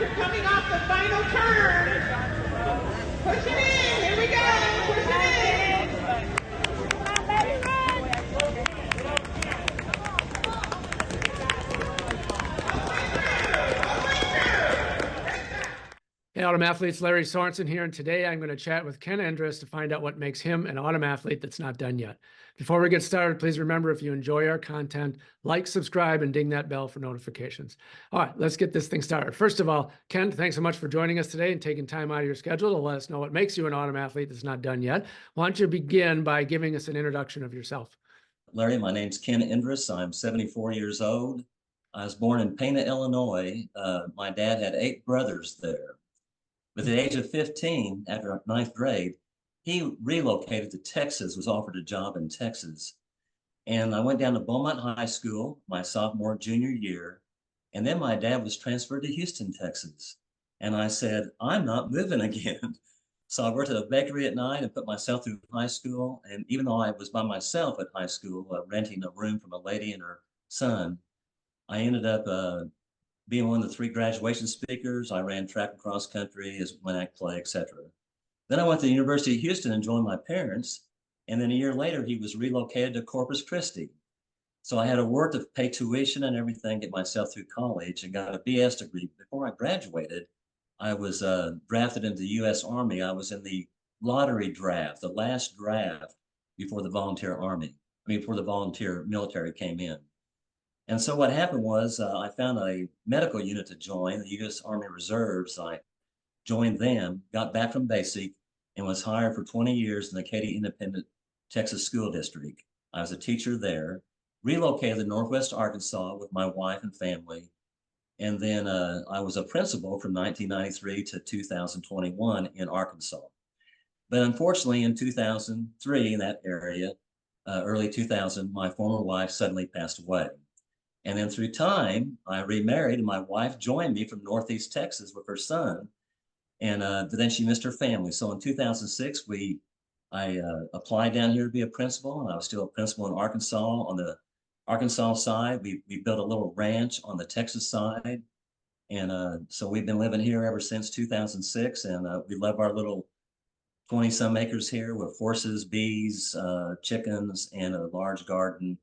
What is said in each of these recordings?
you're coming off the final turn. Push it in. Here we go. Push it in. Hey, Autumn Athletes, Larry Sorensen here, and today I'm going to chat with Ken Endris to find out what makes him an Autumn Athlete that's not done yet. Before we get started, please remember, if you enjoy our content, like, subscribe, and ding that bell for notifications. All right, let's get this thing started. First of all, Ken, thanks so much for joining us today and taking time out of your schedule to let us know what makes you an Autumn Athlete that's not done yet. Why don't you begin by giving us an introduction of yourself? Larry, my name's Ken Endris. I'm 74 years old. I was born in Pana, Illinois. My dad had 8 brothers there. But at the age of 15, after 9th grade, he relocated to Texas, was offered a job in Texas. And I went down to Beaumont High School my sophomore, junior year. And then my dad was transferred to Houston, Texas. And I said, I'm not moving again. So I worked at a bakery at night and put myself through high school. And even though I was by myself at high school, renting a room from a lady and her son, I ended up being one of the 3 graduation speakers. I ran track and cross country, as when I play, etc. Then I went to the University of Houston and joined my parents. And then a year later, he was relocated to Corpus Christi. So I had to work to pay tuition and everything, get myself through college, and got a BS degree. Before I graduated, I was drafted into the U.S. Army. I was in the lottery draft, the last draft before the volunteer army, before the volunteer military came in. And so what happened was I found a medical unit to join, the U.S. Army Reserves. I joined them, got back from basic, and was hired for 20 years in the Katy Independent Texas School District. I was a teacher there, relocated to Northwest Arkansas with my wife and family. And then I was a principal from 1993 to 2021 in Arkansas. But unfortunately, in 2003, in that area, early 2000, my former wife suddenly passed away. And then through time, I remarried, and my wife joined me from Northeast Texas with her son. And then she missed her family. So in 2006, I applied down here to be a principal, and I was still a principal in Arkansas. On the Arkansas side, we built a little ranch on the Texas side. And so we've been living here ever since 2006, and we love our little 20-some acres here with horses, bees, chickens, and a large garden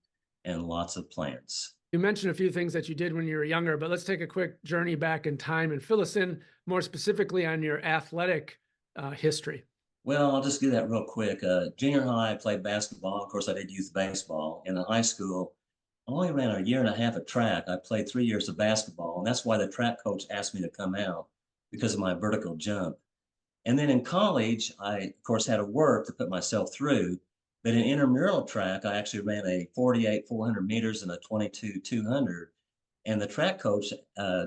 and lots of plants. You mentioned a few things that you did when you were younger, but let's take a quick journey back in time and fill us in more specifically on your athletic history. Well, I'll just do that real quick. Junior high, I played basketball. Of course, I did youth baseball. And in high school, I only ran a year and a half of track. I played 3 years of basketball, and that's why the track coach asked me to come out, because of my vertical jump. And then in college, I, of course, had to work to put myself through. But in intramural track, I actually ran a 48 400 meters and a 22 200. And the track coach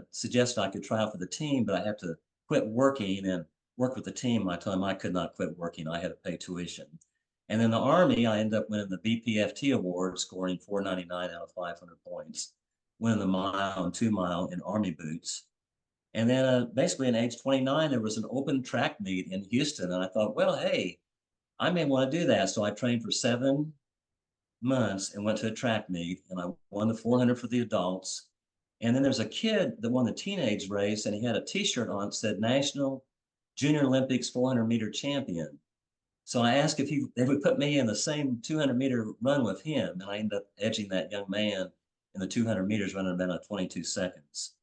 suggested I could try out for the team, but I had to quit working and work with the team. I told him I could not quit working. I had to pay tuition. And in the Army, I ended up winning the BPFT Award, scoring 499 out of 500 points, winning the mile and 2 mile in Army boots. And then basically in age 29, there was an open track meet in Houston. And I thought, well, hey, I may want to do that. So I trained for 7 months and went to a track meet, and I won the 400 for the adults. And then there's a kid that won the teenage race, and he had a t-shirt on that said National Junior Olympics 400 meter champion. So I asked if they would put me in the same 200 meter run with him. And I ended up edging that young man in the 200 meters, running about 22 seconds.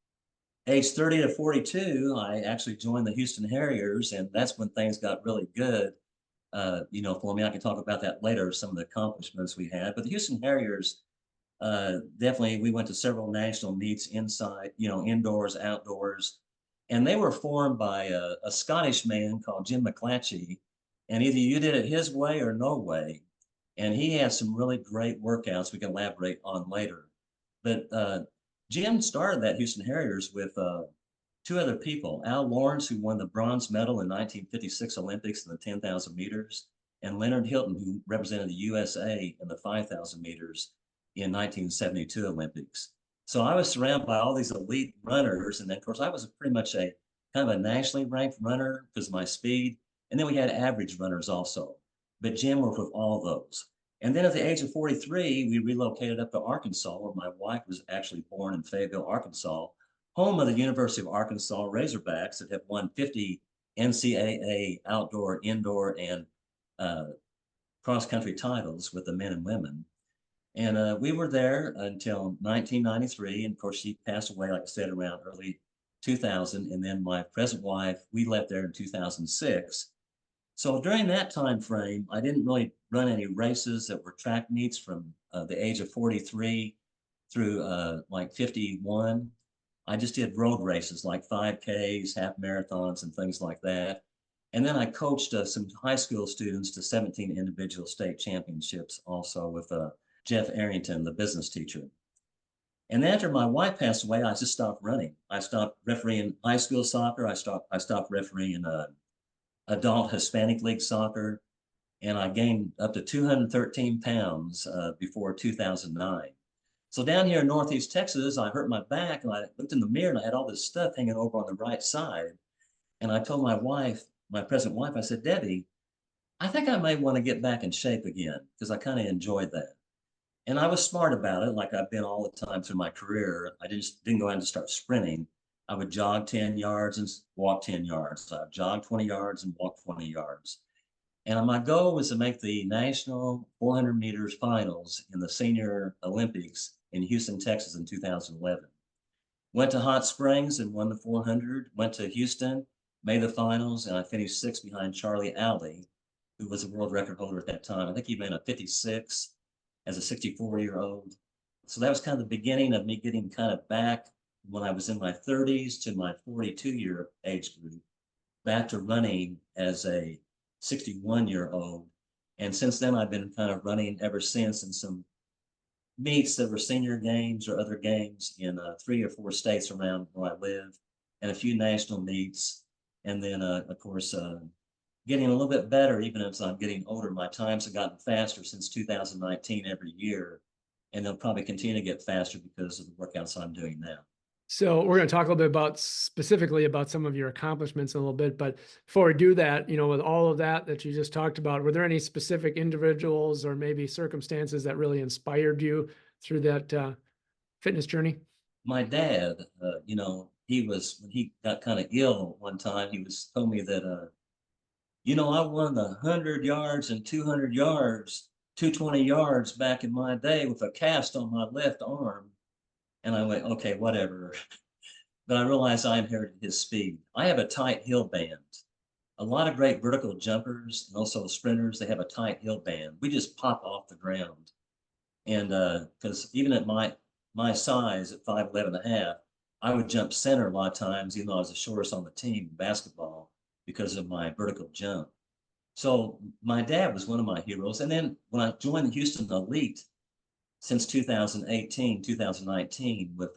Age 30 to 42, I actually joined the Houston Harriers, and that's when things got really good. For me, I can talk about that later, some of the accomplishments we had. But the Houston Harriers, definitely, we went to several national meets inside, indoors, outdoors. And they were formed by a Scottish man called Jim McClatchy. And either you did it his way or no way. And he had some really great workouts we can elaborate on later. But Jim started that Houston Harriers with 2 other people, Al Lawrence, who won the bronze medal in 1956 Olympics in the 10,000 meters, and Leonard Hilton, who represented the USA in the 5,000 meters in 1972 Olympics. So I was surrounded by all these elite runners. And then, of course, I was pretty much a kind of a nationally ranked runner because of my speed. And then we had average runners also. But Jim worked with all those. And then at the age of 43, we relocated up to Arkansas, where my wife was actually born in Fayetteville, Arkansas, home of the University of Arkansas Razorbacks that have won 50 NCAA outdoor, indoor, and cross-country titles with the men and women. And we were there until 1993. And of course, she passed away, like I said, around early 2000. And then my present wife, we left there in 2006. So during that time frame, I didn't really run any races that were track meets from the age of 43 through like 51. I just did road races like 5Ks, half marathons, and things like that. And then I coached some high school students to 17 individual state championships also with Jeff Arrington, the business teacher. And after my wife passed away, I just stopped running. I stopped refereeing high school soccer. I stopped refereeing adult Hispanic League soccer. And I gained up to 213 pounds before 2009. So down here in Northeast Texas, I hurt my back and I looked in the mirror and I had all this stuff hanging over on the right side. And I told my wife, my present wife, I said, Debbie, I think I may want to get back in shape again because I kind of enjoyed that. And I was smart about it, like I've been all the time through my career. I didn't go out and start sprinting. I would jog 10 yards and walk 10 yards. So I would jog 20 yards and walk 20 yards. And my goal was to make the national 400 meters finals in the Senior Olympics in Houston, Texas in 2011. Went to Hot Springs and won the 400, went to Houston, made the finals, and I finished sixth behind Charlie Alley, who was a world record holder at that time. I think he ran a 56 as a 64-year-old. So that was kind of the beginning of me getting kind of back when I was in my 30s to my 42-year age group, back to running as a 61-year-old. And since then, I've been kind of running ever since in some meets that were senior games or other games in 3 or 4 states around where I live, and a few national meets. And then, of course, getting a little bit better, even as I'm getting older. My times have gotten faster since 2019 every year, and they'll probably continue to get faster because of the workouts I'm doing now. So we're going to talk a little bit about specifically about some of your accomplishments in a little bit, but before we do that, you know, with all of that you just talked about, were there any specific individuals or maybe circumstances that really inspired you through that fitness journey? My dad, you know, when he got kind of ill one time, told me that, you know, I won the 100 yards and 200 yards, 220 yards back in my day with a cast on my left arm. And I went, okay, whatever. But I realized I inherited his speed. I have a tight heel band. A lot of great vertical jumpers and also sprinters, they have a tight heel band. We just pop off the ground. And because even at my size at 5'11" and a half, I would jump center a lot of times, even though I was the shortest on the team in basketball because of my vertical jump. So my dad was one of my heroes. And then when I joined the Houston Elite, since 2018, 2019, with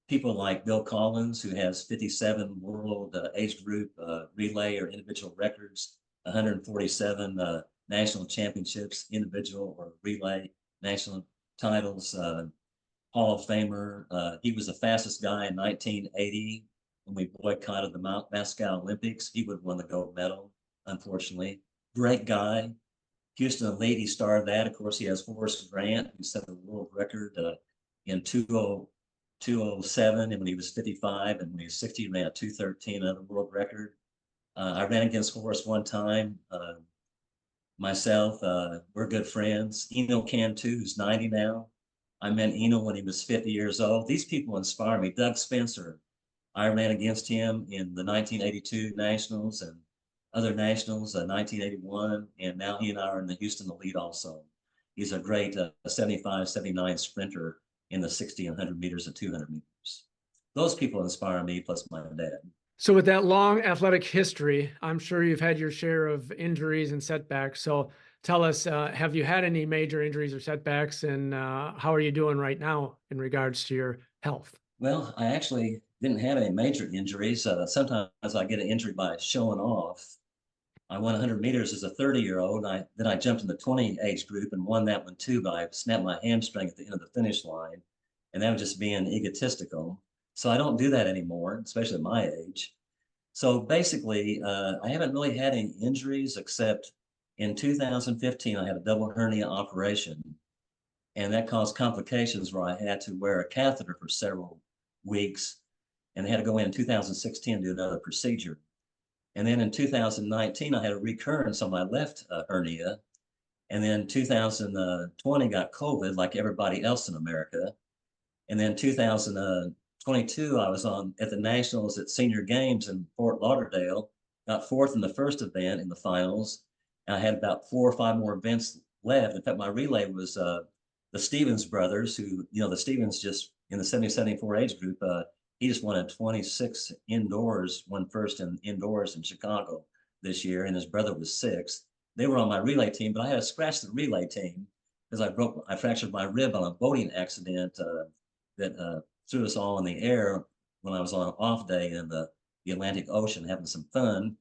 people like Bill Collins, who has 57 world age group relay or individual records, 147 national championships, individual or relay national titles, Hall of Famer. He was the fastest guy in 1980 when we boycotted the Moscow Olympics. He would have won the gold medal, unfortunately. Great guy. Houston Elite, he started that. Of course, he has Horace Grant, who set the world record in 207, and when he was 55, and when he was 60, he ran a 213, another world record. I ran against Horace one time. Myself, we're good friends. Eno can too, who's 90 now. I met Eno when he was 50 years old. These people inspire me. Doug Spencer, I ran against him in the 1982 Nationals and other nationals, 1981, and now he and I are in the Houston Elite also. He's a great 75, 79 sprinter in the 60 and 100 meters and 200 meters. Those people inspire me, plus my dad. So with that long athletic history, I'm sure you've had your share of injuries and setbacks. So tell us, have you had any major injuries or setbacks, and how are you doing right now in regards to your health? Well, I actually didn't have any major injuries. Sometimes I get an injury by showing off. I won 100 meters as a 30-year-old. Then I jumped in the 20 age group and won that one too, but I snapped my hamstring at the end of the finish line. And that was just being egotistical. So I don't do that anymore, especially at my age. So basically, I haven't really had any injuries except in 2015, I had a double hernia operation. And that caused complications where I had to wear a catheter for several weeks. and they had to go in 2016 to do another procedure. And then in 2019, I had a recurrence on my left hernia. And then 2020 got COVID like everybody else in America. And then 2022, I was on at the Nationals at Senior Games in Fort Lauderdale, got fourth in the first event in the finals. And I had about 4 or 5 more events left. In fact, my relay was the Stevens brothers, who, the Stevens just in the 70-74 age group, he just won a 26 indoors, won first in indoors in Chicago this year, and his brother was 6th. They were on my relay team, but I had to scratch the relay team because I fractured my rib on a boating accident that threw us all in the air when I was on an off day in the Atlantic Ocean having some fun.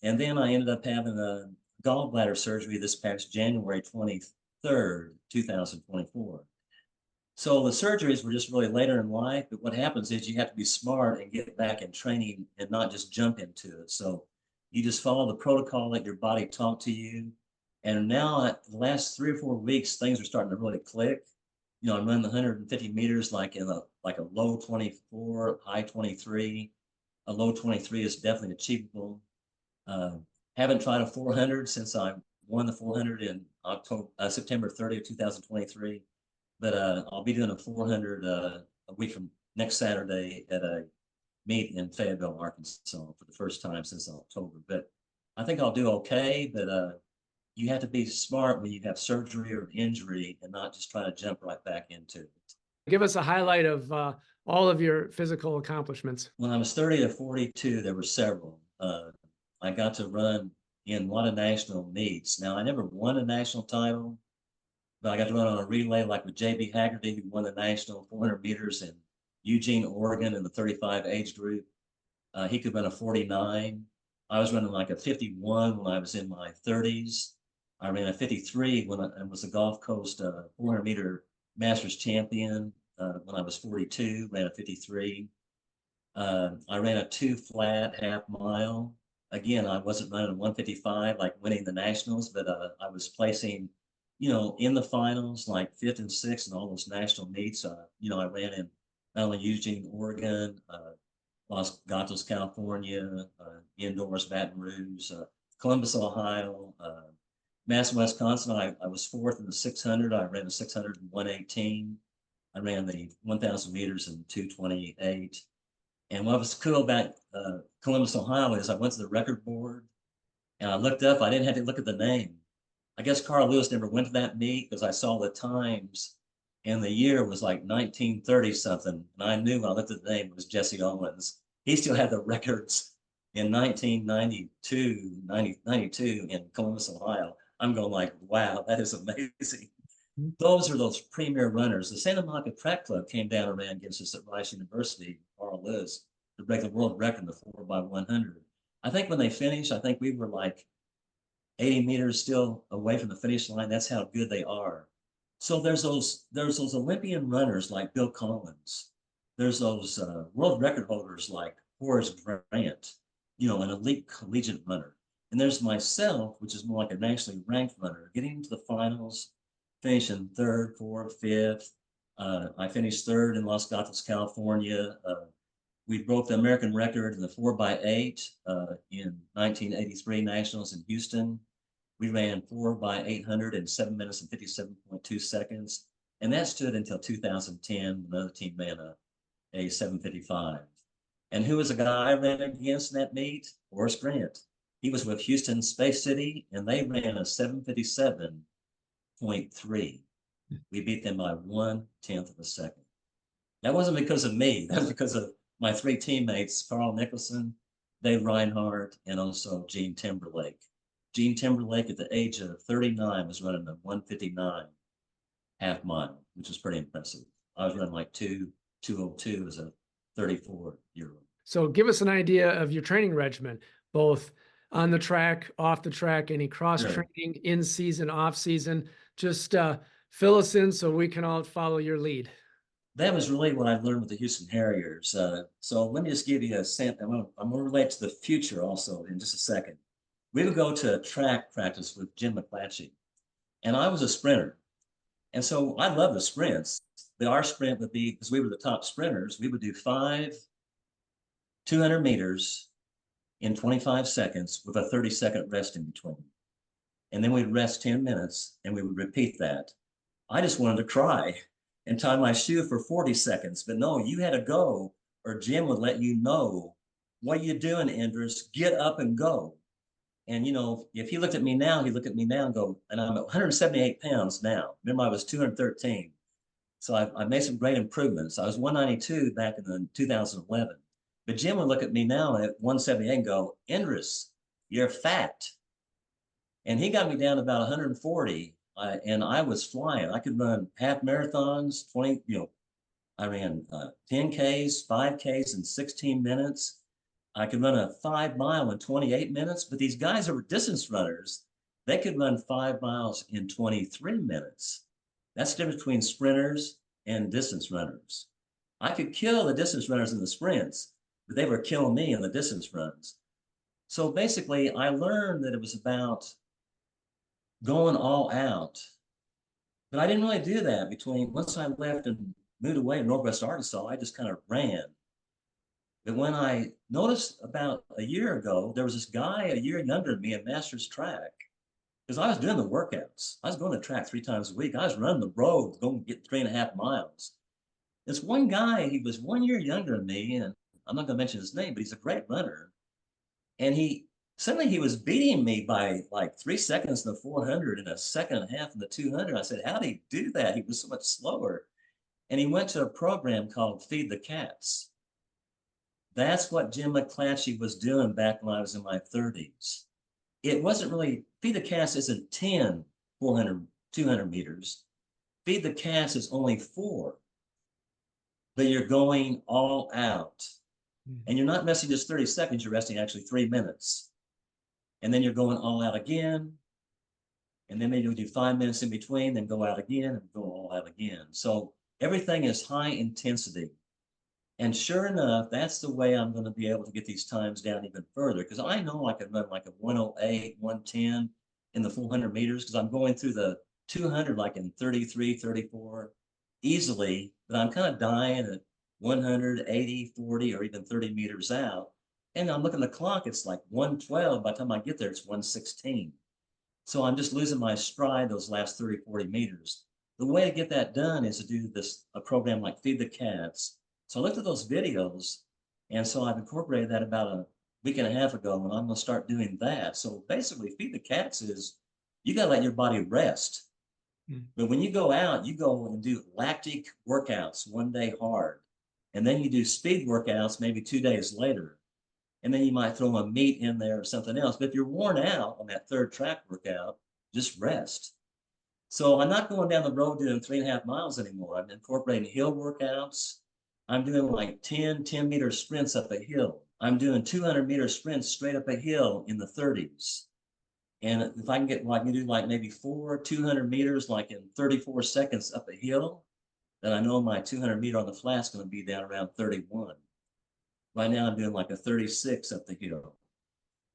And then I ended up having a gallbladder surgery this past January 23rd, 2024. So the surgeries were just really later in life, but what happens is you have to be smart and get back in training and not just jump into it. So you just follow the protocol, let your body talk to you. And now the last 3 or 4 weeks, things are starting to really click. I'm running the 150 meters like in a low 24, high 23. A low 23 is definitely achievable. Haven't tried a 400 since I won the 400 in September 30th, 2023. But I'll be doing a 400 a week from next Saturday at a meet in Fayetteville, Arkansas for the first time since October. But I think I'll do okay. But you have to be smart when you have surgery or injury and not just try to jump right back into it. Give us a highlight of all of your physical accomplishments. When I was 30 to 42, there were several. I got to run in a lot of national meets. Now, I never won a national title, but I got to run on a relay like with J.B. Haggerty, who won the national 400 meters in Eugene, Oregon in the 35 age group. He could run a 49. I was running like a 51 when I was in my 30s. I ran a 53 when I was a Gulf Coast 400 meter Masters champion when I was 42, ran a 53. I ran a 2 flat half mile. Again, I wasn't running a 155 like winning the nationals, but I was placing, in the finals, like 5th and 6th in all those national meets. I ran in not only Eugene, Oregon, Los Gatos, California, indoors, Baton Rouge, Columbus, Ohio, Madison, Wisconsin. I was 4th in the 600. I ran the 600 in 118. I ran the 1,000 meters in 228. And what was cool about Columbus, Ohio is I went to the record board and I looked up. I didn't have to look at the name. I guess Carl Lewis never went to that meet because I saw the times and the year was like 1930 something. And I knew when I looked at the name, it was Jesse Owens. He still had the records in 1992 in Columbus, Ohio. I'm going like, wow, that is amazing. Those are those premier runners. The Santa Monica Track Club came down and ran against us at Rice University, Carl Lewis, to break the world record in the 4x100. I think when they finished, I think we were like 80 meters still away from the finish line. That's how good they are. So there's those Olympian runners like Bill Collins. There's those world record holders like Horace Grant, an elite collegiate runner. And there's myself, which is more like a nationally ranked runner, getting into the finals, finishing 3rd, 4th, 5th. I finished 3rd in Los Gatos, California. We broke the American record in the 4x8 in 1983 Nationals in Houston. We ran 4x800 in 7 minutes and 57.2 seconds. And that stood until 2010. Another team ran a 755. And who was the guy I ran against in that meet? Horace Grant. He was with Houston Space City, and they ran a 757.3. We beat them by 1/10 of a second. That wasn't because of me. That was because of my 3 teammates, Carl Nicholson, Dave Reinhart, and also Gene Timberlake. Gene Timberlake, at the age of 39, was running a 159 half mile, which was pretty impressive. I was running like 2:02 as a 34-year-old. So give us an idea of your training regimen, both on the track, off the track, any cross training, in season, off season. Just fill us in so we can all follow your lead. That was really what I learned with the Houston Harriers. So let me just give you a sense. I'm going to relate to the future also in just a second. We would go to a track practice with Jim McClatchy, and I was a sprinter. And so I love the sprints. Our sprint would be, because we were the top sprinters, we would do 5 200 meters in 25 seconds with a 30-second rest in between. And then we'd rest 10 minutes and we would repeat that. I just wanted to cry and tie my shoe for 40 seconds. But no, you had to go, or Jim would let you know, what are you doing, Endris? Get up and go. And, you know, if he looked at me now, he'd look at me now and go, and I'm at 178 pounds now. Remember, I was 213. So I made some great improvements. I was 192 back in 2011. But Jim would look at me now at 178 and go, Endris, you're fat. And he got me down to about 140, and I was flying. I could run half marathons, 20, you know, I ran 10Ks, 5Ks in 16 minutes. I could run a 5 mile in 28 minutes, but these guys that were distance runners, they could run 5 miles in 23 minutes. That's the difference between sprinters and distance runners. I could kill the distance runners in the sprints, but they were killing me in the distance runs. So basically, I learned that it was about going all out. But I didn't really do that once I left and moved away in Northwest Arkansas, I just kind of ran. But when I noticed about a year ago, there was this guy a year younger than me in Masters Track, because I was doing the workouts. I was going to track 3 times a week. I was running the road, going to get 3.5 miles. This one guy, he was 1 year younger than me, and I'm not going to mention his name, but he's a great runner. And suddenly he was beating me by like 3 seconds in the 400 and a second and a half in the 200. I said, how did he do that? He was so much slower. And he went to a program called Feed the Cats. That's what Jim McClatchy was doing back when I was in my 30s. It wasn't really, Feed the Cats isn't 10, 400, 200 meters. Feed the Cats is only 4. But you're going all out. And you're not resting just 30 seconds, you're resting actually 3 minutes. And then you're going all out again. And then maybe you'll do 5 minutes in between, then go out again and go all out again. So everything is high intensity. And sure enough, that's the way I'm going to be able to get these times down even further. Because I know I can run like a 108, 110 in the 400 meters, because I'm going through the 200 like in 33, 34 easily. But I'm kind of dying at 100, 80, 40, or even 30 meters out. And I'm looking at the clock, it's like 112. By the time I get there, it's 116. So I'm just losing my stride those last 30, 40 meters. The way to get that done is to do a program like Feed the Cats. So I looked at those videos, and so I've incorporated that about a week and a half ago, and I'm going to start doing that. So basically, Feed the Cats is you got to let your body rest. But when you go out, you go and do lactic workouts 1 day hard. And then you do speed workouts maybe 2 days later. And then you might throw a meet in there or something else. But if you're worn out on that 3rd track workout, just rest. So I'm not going down the road doing 3.5 miles anymore. I'm incorporating hill workouts. I'm doing like 10-meter sprints up a hill. I'm doing 200-meter sprints straight up a hill in the 30s. And if I can get, well, I can do like maybe 200 meters, like in 34 seconds up a hill, then I know my 200 meter on the flat's going to be down around 31. Right now, I'm doing like a 36 up the hill.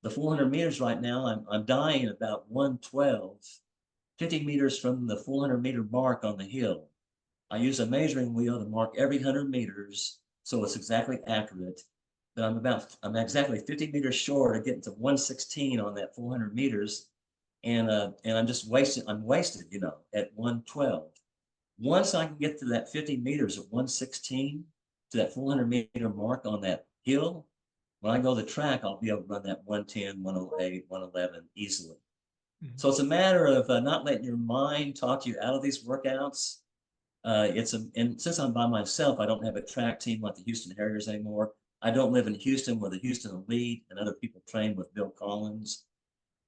The 400 meters right now, I'm dying about 112, 50 meters from the 400 meter mark on the hill. I use a measuring wheel to mark every 100 meters, so it's exactly accurate. But I'm exactly 50 meters short of getting to 116 on that 400 meters, and I'm just wasted. I'm wasted, you know, at 112. Once I can get to that 50 meters at 116 to that 400 meter mark on that hill, when I go to the track, I'll be able to run that 110, 108, 111 easily. So it's a matter of not letting your mind talk you out of these workouts. And since I'm by myself, I don't have a track team like the Houston Harriers anymore. I don't live in Houston where the Houston Elite and other people train with Bill Collins.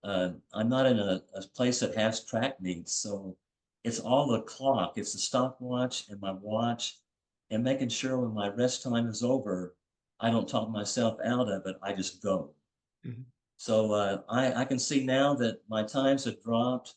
I'm not in a place that has track meets, so it's all the clock. It's the stopwatch and my watch, and making sure when my rest time is over, I don't talk myself out of it. I just go. So I can see now that my times have dropped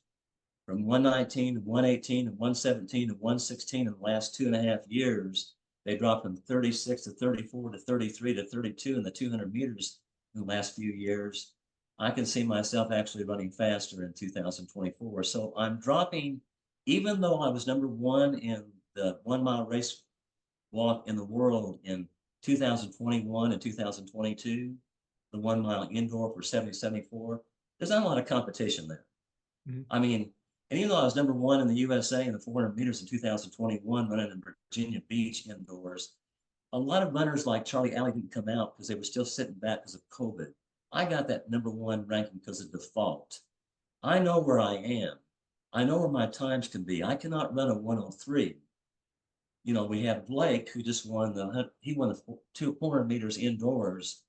from 119 to 118 to 117 to 116 in the last 2.5 years. They dropped from 36 to 34 to 33 to 32 in the 200 meters in the last few years. I can see myself actually running faster in 2024. So I'm dropping, even though I was #1 in the 1 mile race walk in the world in 2021 and 2022, the 1 mile indoor for 70-74. There's not a lot of competition there. Mhm. I mean, and even though I was #1 in the USA in the 400 meters in 2021, running in Virginia Beach indoors, a lot of runners like Charlie Alley didn't come out because they were still sitting back because of COVID. I got that #1 ranking because of default. I know where I am. I know where my times can be. I cannot run a 103. You know, we have Blake who just won the 400 meters indoors,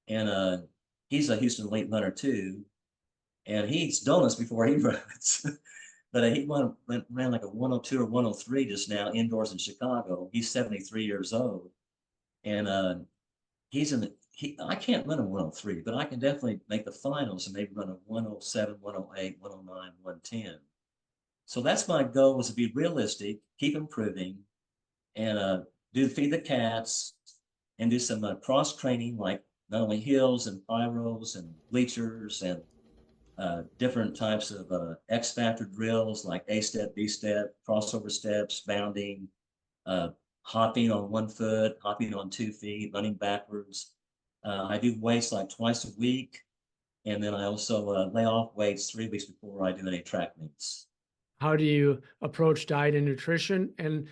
and he's a Houston elite runner too, and he eats donuts before he runs. But he ran like a 102 or 103 just now indoors in Chicago. He's 73 years old, and he's in the I can't run a 103, but I can definitely make the finals and maybe run a 107, 108, 109, 110. So that's my goal, is to be realistic, keep improving, and do feed the cats and do some cross training, like not only hills and pyros and bleachers and different types of X factor drills like A step, B step, crossover steps, bounding, hopping on 1 foot, hopping on 2 feet, running backwards. I do weights like twice a week, and then I also lay off weights 3 weeks before I do any track meets. How do you approach diet and nutrition and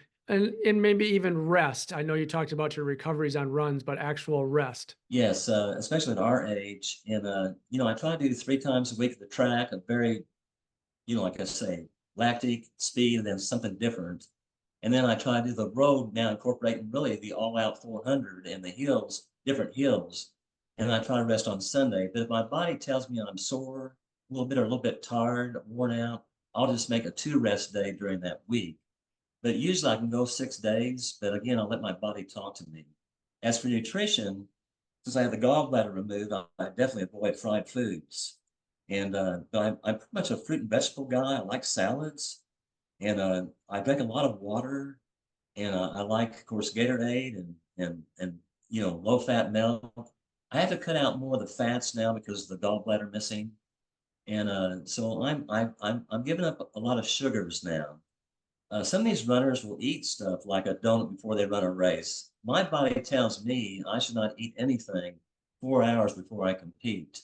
maybe even rest? I know you talked about your recoveries on runs, but actual rest. Yes, especially at our age. And you know, I try to do 3 times a week at the track, a very, you know, like I say, lactic speed and then something different. And then I try to do the road now, incorporating really the all-out 400 and the hills, different hills. And I try to rest on Sunday. But if my body tells me I'm sore, a little bit or a little bit tired, worn out, I'll just make a 2 rest day during that week. But usually I can go 6 days, but again, I'll let my body talk to me. As for nutrition, since I have the gallbladder removed, I definitely avoid fried foods. But I'm pretty much a fruit and vegetable guy. I like salads, and I drink a lot of water, and I like, of course, Gatorade and you know, low-fat milk. I have to cut out more of the fats now because of the gallbladder missing, and so I'm giving up a lot of sugars now. Some of these runners will eat stuff like a donut before they run a race. My body tells me I should not eat anything 4 hours before I compete.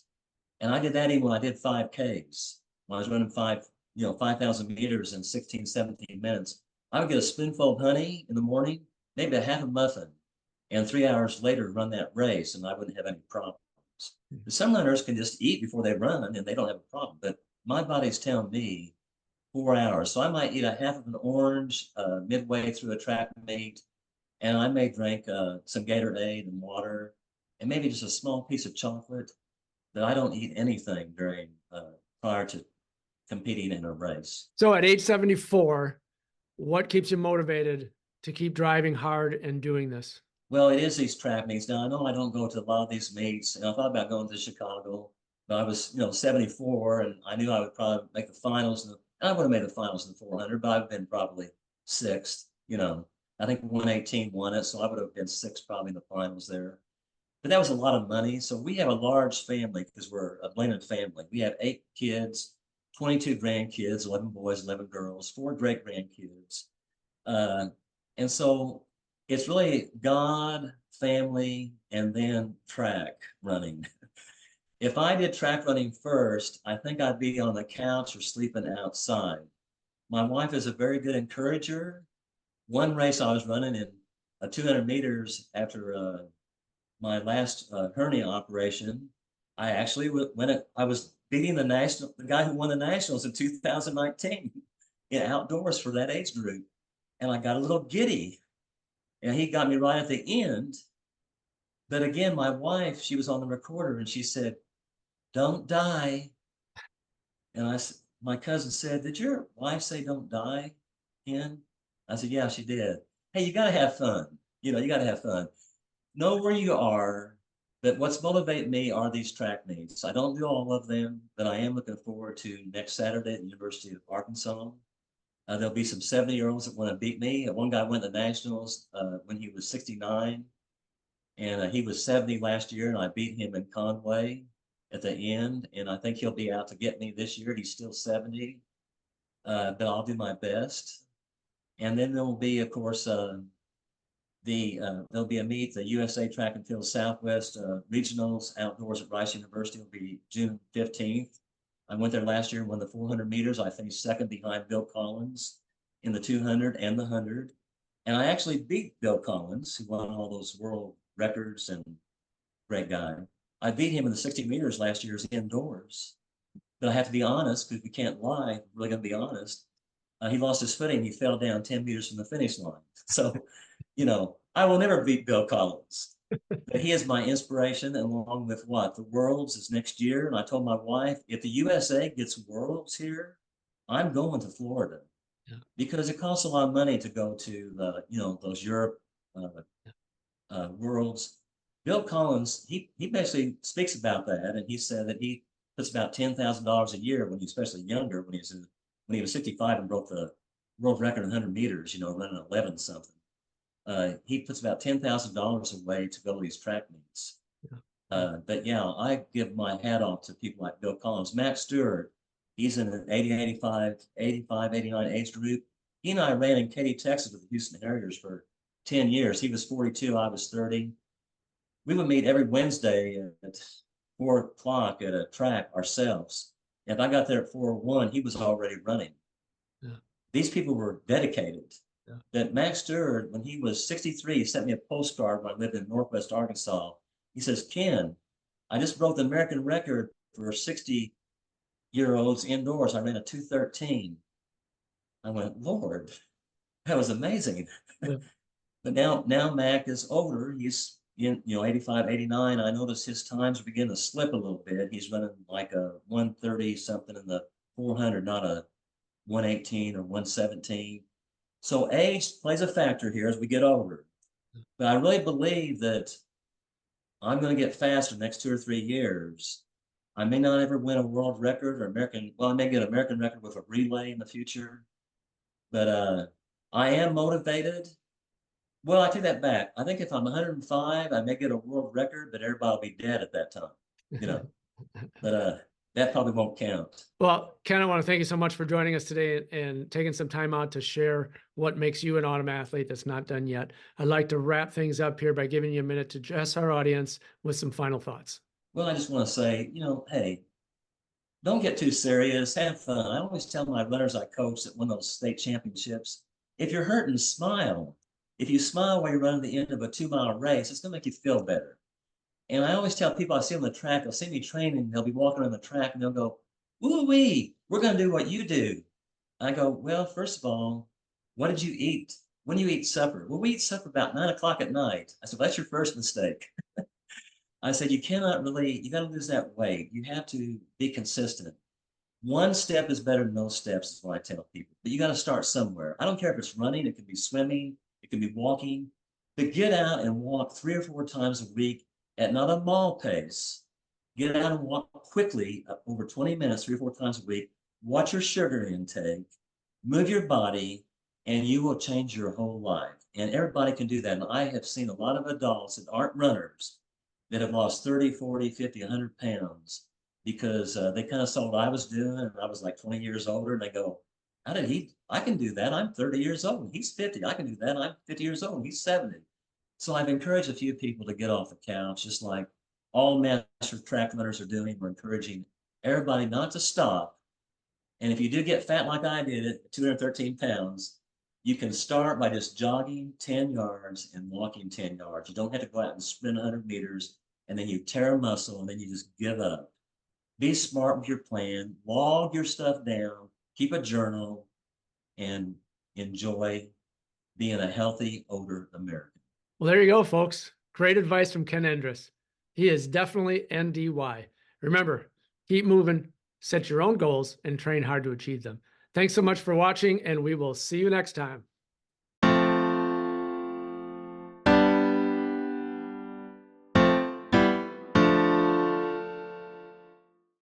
And I did that even when I did 5Ks. When I was running 5,000 meters in 16, 17 minutes, I would get a spoonful of honey in the morning, maybe a half a muffin, and 3 hours later run that race, and I wouldn't have any problems. Some runners can just eat before they run and they don't have a problem, but my body's telling me 4 hours. So I might eat a half of an orange midway through a track meet, and I may drink some Gatorade and water, and maybe just a small piece of chocolate. But I don't eat anything during prior to competing in a race. So at age 74, what keeps you motivated to keep driving hard and doing this? Well, it is these track meets. Now I know I don't go to a lot of these meets, and I thought about going to Chicago, but I was 74, and I knew I would probably make the finals. And I would have made the finals in the 400, but I've been probably 6th. You know, I think 118 won it, so I would have been 6th probably in the finals there. But that was a lot of money. So we have a large family because we're a blended family. We have 8 kids, 22 grandkids, 11 boys, 11 girls, 4 great grandkids. And so it's really God, family, and then track running. If I did track running first, I think I'd be on the couch or sleeping outside. My wife is a very good encourager. One race I was running in 200 meters after my last hernia operation, I actually I was beating the guy who won the nationals in 2019 outdoors for that age group, and I got a little giddy, and he got me right at the end. But again, my wife, she was on the recorder, and she said, "Don't die." And my cousin said, "Did your wife say don't die, Ken?" I said, "Yeah, she did." Hey, you got to have fun. You got to have fun. Know where you are, but what's motivating me are these track meets. I don't do all of them, but I am looking forward to next Saturday at the University of Arkansas. There'll be some 70-year-olds that want to beat me. One guy went to the nationals when he was 69, and he was 70 last year, and I beat him in Conway at the end, and I think he'll be out to get me this year. He's still 70, but I'll do my best. And then there will be, of course, There'll be a meet, the USA Track and Field Southwest Regionals outdoors at Rice University will be June 15th. I went there last year and won the 400 meters. I finished second behind Bill Collins in the 200 and the 100. And I actually beat Bill Collins, who won all those world records and great guy. I beat him in the 60 meters last year's indoors. But I have to be honest, because we can't lie, we're really going to be honest. He lost his footing. He fell down 10 meters from the finish line. So, you know, I will never beat Bill Collins. But he is my inspiration, along with what? The Worlds is next year. And I told my wife, if the USA gets Worlds here, I'm going to Florida. Yeah. Because it costs a lot of money to go to the, you know, those Europe Worlds. Bill Collins, he basically speaks about that, and he said that he puts about $10,000 a year when he's especially younger, when he was 65 and broke the world record in 100 meters, you know, running 11 something. He puts about $10,000 away to go to these track meets. Yeah. But yeah, I give my hat off to people like Bill Collins. Matt Stewart, he's in an 80, 85, 89 age group. He and I ran in Katy, Texas with the Houston Harriers for 10 years. He was 42, I was 30. We would meet every Wednesday at 4 o'clock at a track ourselves. If I got there at 4:01, he was already running. Yeah. These people were dedicated. Yeah. That Max Stewart, when he was 63, he sent me a postcard when I lived in Northwest Arkansas. He says, Ken, I just broke the American record for 60-year-olds indoors. I ran a 2:13. I went, Lord, that was amazing. Yeah. But now Mac is older. He's 85, 89. I notice his times are beginning to slip a little bit. He's running like a 130 something in the 400, not a 118 or 117. So age plays a factor here as we get older. But I really believe that I'm going to get faster the next 2 or 3 years. I may not ever win a world record or I may get an American record with a relay in the future. But I am motivated. Well, I take that back. I think if I'm 105, I may get a world record, but everybody will be dead at that time, you know. But that probably won't count. Well, Ken, I want to thank you so much for joining us today and taking some time out to share what makes you an autumn athlete that's not done yet. I'd like to wrap things up here by giving you a minute to address our audience with some final thoughts. Well, I just want to say, you know, hey, don't get too serious. Have fun. I always tell my runners I coach that win those state championships, if you're hurting, smile. If you smile while you're running the end of a 2-mile race, it's going to make you feel better. And I always tell people I see on the track, they'll see me training, they'll be walking on the track and they'll go, woo-wee, we're going to do what you do. I go, well, first of all, what did you eat? When do you eat supper? Well, we eat supper about 9 o'clock at night. I said, well, that's your first mistake. I said, you got to lose that weight. You have to be consistent. One step is better than no steps is what I tell people. But you got to start somewhere. I don't care if it's running, it could be swimming, it could be walking. But get out and walk 3 or 4 times a week at not a mall pace. Get out and walk quickly over 20 minutes, 3 or 4 times a week. Watch your sugar intake, move your body, and you will change your whole life. And everybody can do that. And I have seen a lot of adults that aren't runners that have lost 30, 40, 50, 100 pounds because they kind of saw what I was doing. And I was like 20 years older. And they go, how did he? I can do that. I'm 30 years old. He's 50. I can do that. I'm 50 years old. He's 70. So I've encouraged a few people to get off the couch, just like all master track runners are doing. We're encouraging everybody not to stop. And if you do get fat like I did at 213 pounds, you can start by just jogging 10 yards and walking 10 yards. You don't have to go out and sprint 100 meters and then you tear a muscle and then you just give up. Be smart with your plan, log your stuff down, keep a journal, and enjoy being a healthy, older American. Well, there you go, folks. Great advice from Ken Endris. He is definitely NDY. Remember, keep moving, set your own goals, and train hard to achieve them. Thanks so much for watching, and we will see you next time.